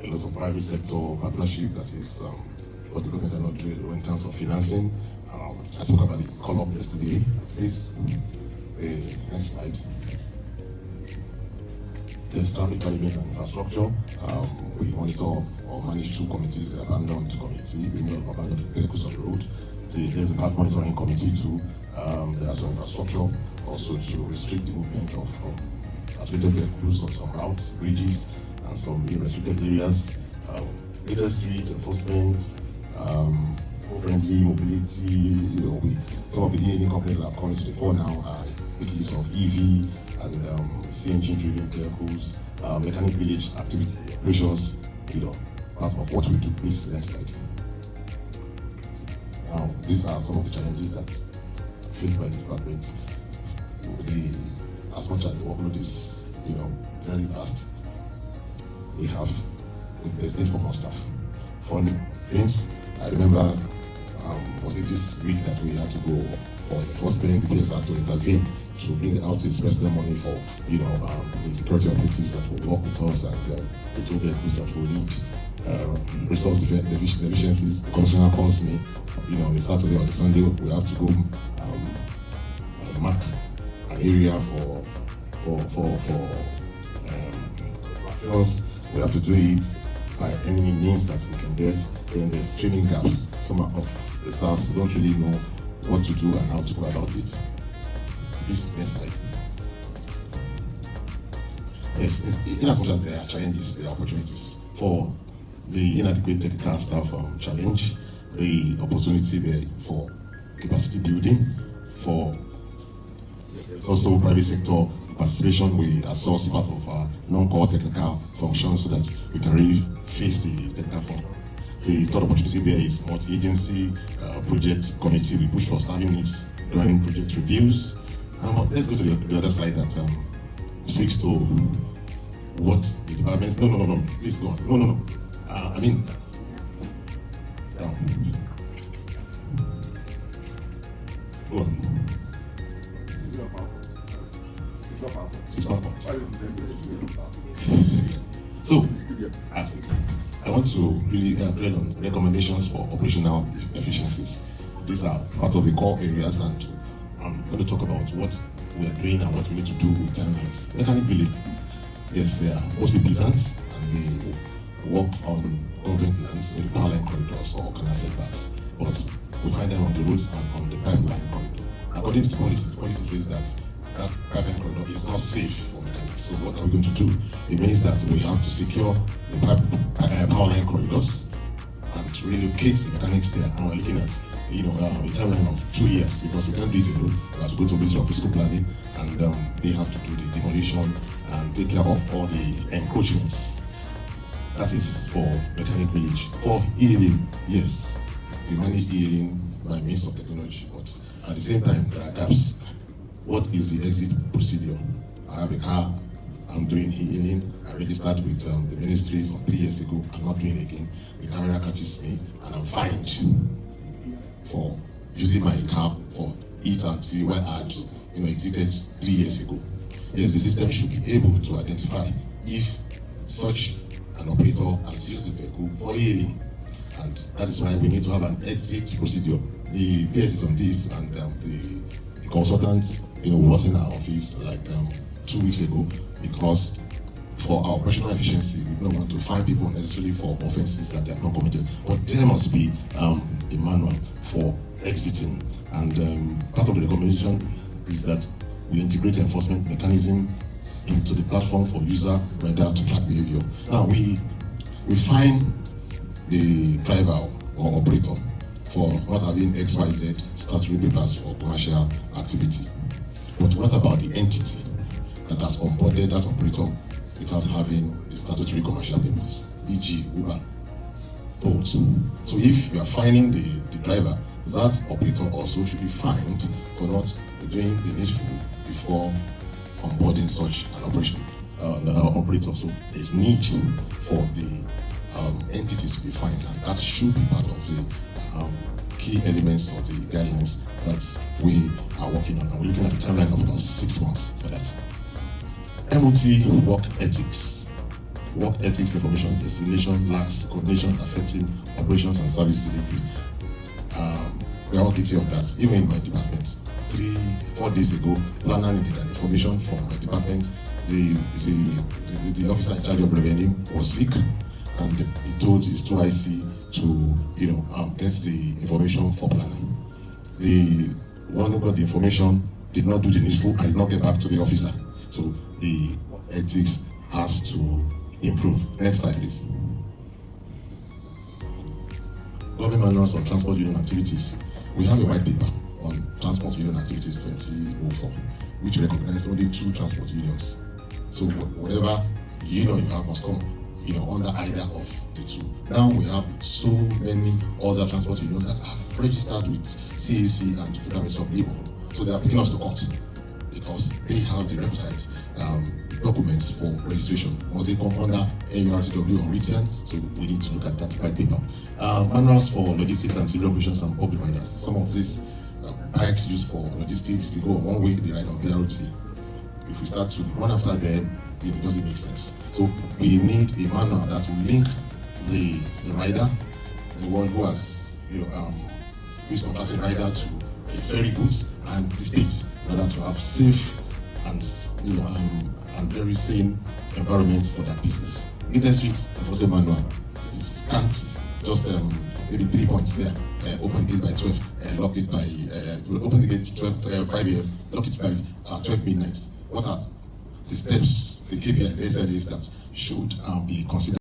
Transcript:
a lot of private sector partnership that is what the government cannot do in terms of financing. I spoke about the call-up yesterday. Please, next slide. There's traffic management and infrastructure. We monitor or manage two committees, the abandoned committee, renewal of abandoned vehicles on the road. There's a car monitoring committee too. There are some infrastructure also to restrict the movement of activated vehicles on some routes, bridges, and some restricted areas. Later street enforcement, friendly mobility. Some of the e-hailing companies that have come to the fore now are making use of EV and CNG-driven vehicles, mechanic village activity operations, part of what we do. Please, next slide. Now, these are some of the challenges that faced by the department. As much as the workload is, very vast, there's need for more staff. For the experience, I remember, was it this week that we had to go for the first parent, the PSR to intervene to bring out its personal money for, the security operatives that will work with us, and the two vehicles that will lead resource deficiencies. The commissioner calls me, on the Saturday or the Sunday, we have to go mark an area for we have to do it by any means that we can get. Then there's training gaps. Some of the staff don't really know what to do and how to go about it. Please, next slide. Yes, in as much as there are challenges, there are opportunities. For the inadequate technical staff challenge, the opportunity there for capacity building, for also private sector participation. We outsource part of our non-core technical functions so that we can really face the technical function. The third opportunity there is multi-agency project committee. We push for staffing needs during project reviews. Let's go to the other slide that speaks to what the departments. No. Please go on. No. Down. Go on. It's PowerPoint. So, I want to really dwell on recommendations for operational efficiencies. These are part of the core areas, and I'm going to talk about what we are doing and what we need to do with timelines. Mechanic village, yes, they are mostly peasants, and they work on government lands, maybe power line corridors or canal setbacks, but we find them on the roads and on the pipeline corridor. According to the policy says that pipeline corridor is not safe for mechanics. So what are we going to do? It means that we have to secure the power line corridors and relocate the mechanics there. And we're looking at a timeline of 2 years, because we can't do it alone. We have to go to Ministry of Fiscal Planning, and they have to do the demolition and take care of all the encroachments. That is for mechanic village. For e-hailing, yes, we manage e-hailing by means of technology, but at the same time there are gaps. What is the exit procedure? I have a car, I'm doing e-hailing. I registered with the ministry some 3 years ago. I'm not doing it again. The camera catches me and I'm fined for using my car for e-taxi where I had exited 3 years ago. Yes, the system should be able to identify if such an operator has used the vehicle for e-hailing, and that is why we need to have an exit procedure. The PS is on this, and the consultants was in our office like 2 weeks ago, because for our operational efficiency, we don't want to fine people necessarily for offenses that they have not committed, but there must be a manual for exiting. And part of the recommendation is that we integrate enforcement mechanism into the platform for user radar to track behavior. Now we fine the driver or operator for not having XYZ statutory papers for commercial activity. But what about the entity that has onboarded that operator without having the statutory commercial papers, e.g. Uber, Bolt? So if you are fining the driver, that operator also should be fined for not doing the needful before onboarding such an operator. So there's need for the entities to be fined, and that should be part of the key elements of the guidelines that we are working on. And we're looking at a timeline of about 6 months for that. MOT work ethics. work ethics information dissemination lacks coordination affecting operations and service delivery. We are all guilty of that. Even in my department, 3-4 days ago, planner needed an information from my department. The officer in charge of revenue was sick, and he told his 2IC to get the information for planner. The one who got the information did not do the needful and did not get back to the officer. So the ethics has to improve. Next slide, please. Government manuals on transport union activities. We have a white paper on transport union activities 2004, which recognizes only 2 transport unions. So whatever union you have must come under either of the 2. Now we have so many other transport unions that are registered with CAC and the Federal Ministry of Labour. So they are taking us to court because they have the requisite documents for registration. Must they come under NURTW or written? So we need to look at that white paper. Manuals for logistics and delivery operations and public riders. Some of these bikes used for logistics, they go one way, they ride on BRT. If we start to one after them, it doesn't make sense. So we need a manual that will link the rider, the one who has miscontracted rider, to a ferry goods and the state, in order to have safe and very sane environment for that business. Street enforcement manual is scanty, just maybe 3 points there. Open the gate by 12, lock it by open the gate 5 a.m., lock it by 12 midnight. What are the steps, the KPIs, the SLAs that should be considered?